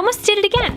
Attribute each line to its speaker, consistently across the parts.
Speaker 1: almost did it again.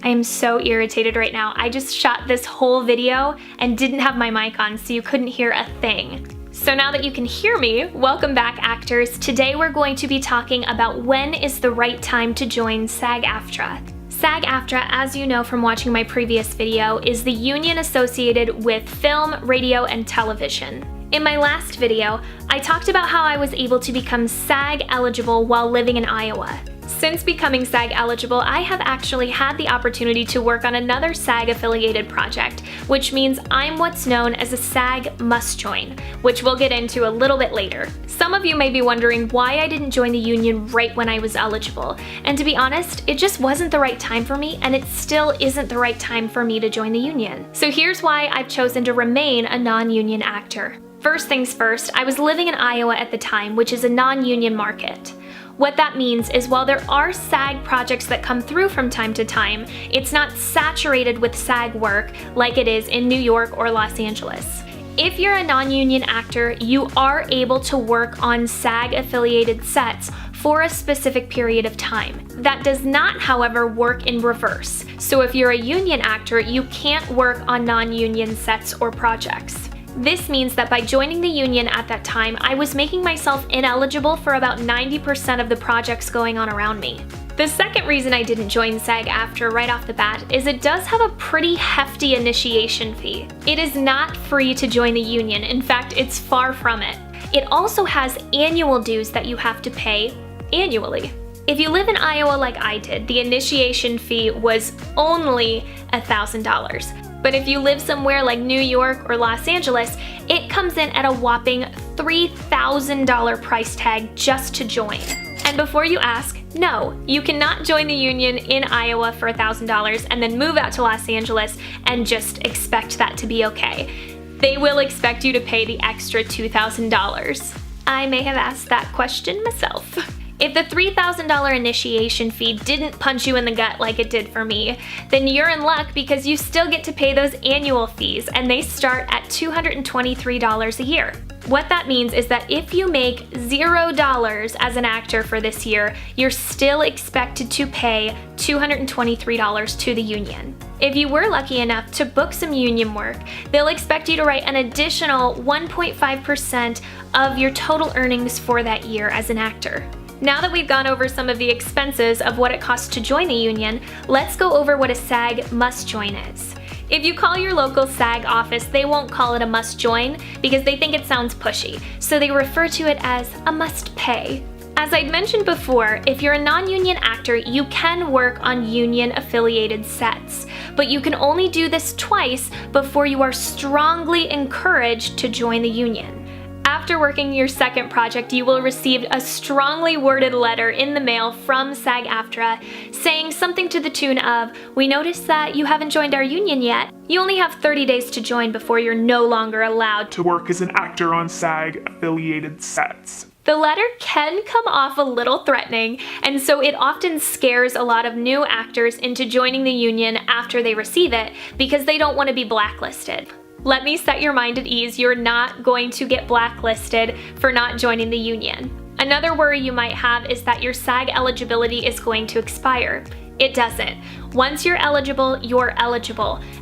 Speaker 1: I am so irritated right now. I just shot this whole video and didn't have my mic on, so you couldn't hear a thing. So now that you can hear me, welcome back, actors. Today we're going to be talking about when is the right time to join SAG AFTRA. SAG AFTRA, as you know from watching my previous video, is the union associated with film, radio, and television. In my last video, I talked about how I was able to become SAG eligible while living in Iowa. Since becoming SAG eligible, I have actually had the opportunity to work on another SAG affiliated project, which means I'm what's known as a SAG must join, which we'll get into a little bit later. Some of you may be wondering why I didn't join the union right when I was eligible, and to be honest, it just wasn't the right time for me, and it still isn't the right time for me to join the union. So here's why I've chosen to remain a non-union actor. First things first, I was living in Iowa at the time, which is a non-union market. What that means is while there are SAG projects that come through from time to time, it's not saturated with SAG work like it is in New York or Los Angeles. If you're a non-union actor, you are able to work on SAG-affiliated sets for a specific period of time. That does not, however, work in reverse. So if you're a union actor, you can't work on non-union sets or projects. This means that by joining the union at that time, I was making myself ineligible for about 90% of the projects going on around me. The second reason I didn't join SAG AFTRA right off the bat is it does have a pretty hefty initiation fee. It is not free to join the union. In fact, it's far from it. It also has annual dues that you have to pay annually. If you live in Iowa like I did, the initiation fee was only $1,000. But if you live somewhere like New York or Los Angeles, it comes in at a whopping $3,000 price tag just to join. And before you ask, no, you cannot join the union in Iowa for $1,000 and then move out to Los Angeles and just expect that to be okay. They will expect you to pay the extra $2,000. I may have asked that question myself. If the $3,000 initiation fee didn't punch you in the gut like it did for me, then you're in luck because you still get to pay those annual fees, and they start at $223 a year. What that means is that if you make $0 as an actor for this year, you're still expected to pay $223 to the union. If you were lucky enough to book some union work, they'll expect you to write an additional 1.5% of your total earnings for that year as an actor. Now that we've gone over some of the expenses of what it costs to join the union, let's go over what a SAG must join is. If you call your local SAG office, they won't call it a must join because they think it sounds pushy, so they refer to it as a must pay. As I'd mentioned before, if you're a non-union actor, you can work on union-affiliated sets, but you can only do this twice before you are strongly encouraged to join the union. After working your second project, you will receive a strongly worded letter in the mail from SAG AFTRA saying something to the tune of, "We noticed that you haven't joined our union yet. You only have 30 days to join before you're no longer allowed
Speaker 2: to work as an actor on SAG-affiliated sets."
Speaker 1: The letter can come off a little threatening, and so it often scares a lot of new actors into joining the union after they receive it because they don't want to be blacklisted. Let me set your mind at ease, you're not going to get blacklisted for not joining the union. Another worry you might have is that your SAG eligibility is going to expire. It doesn't. Once you're eligible,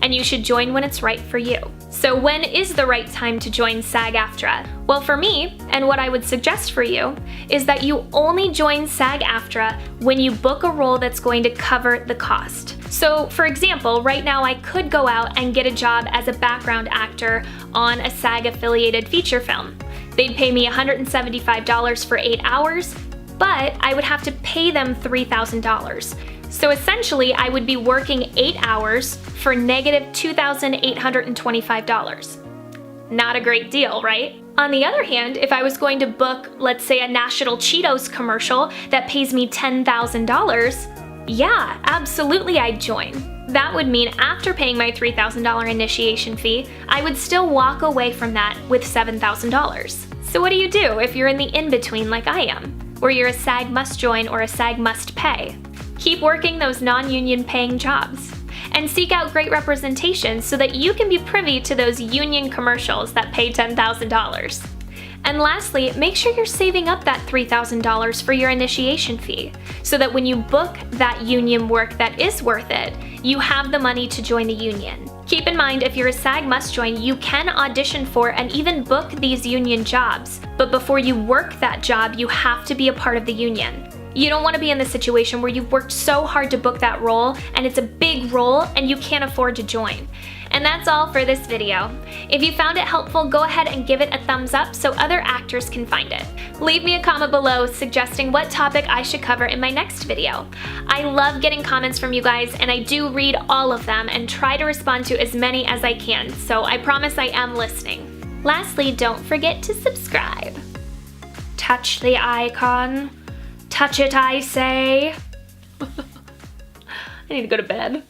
Speaker 1: and you should join when it's right for you. So when is the right time to join SAG AFTRA? Well, for me, and what I would suggest for you, is that you only join SAG AFTRA when you book a role that's going to cover the cost. So, for example, right now I could go out and get a job as a background actor on a SAG-affiliated feature film. They'd pay me $175 for 8 hours, but I would have to pay them $3,000. So essentially, I would be working 8 hours for negative $2,825. Not a great deal, right? On the other hand, if I was going to book, let's say, a National Cheetos commercial that pays me $10,000, yeah, absolutely I'd join. That would mean after paying my $3,000 initiation fee, I would still walk away from that with $7,000. So what do you do if you're in the in-between like I am, where you're a SAG must join or a SAG must pay? Keep working those non-union paying jobs and seek out great representation so that you can be privy to those union commercials that pay $10,000. And lastly, make sure you're saving up that $3,000 for your initiation fee, so that when you book that union work that is worth it, you have the money to join the union. Keep in mind, if you're a SAG must-join, you can audition for and even book these union jobs, but before you work that job, you have to be a part of the union. You don't want to be in the situation where you've worked so hard to book that role, and it's a big role, and you can't afford to join. And that's all for this video. If you found it helpful, go ahead and give it a thumbs up so other actors can find it. Leave me a comment below suggesting what topic I should cover in my next video. I love getting comments from you guys, and I do read all of them and try to respond to as many as I can, so I promise I am listening. Lastly, don't forget to subscribe. Touch the icon. Touch it, I say. I need to go to bed.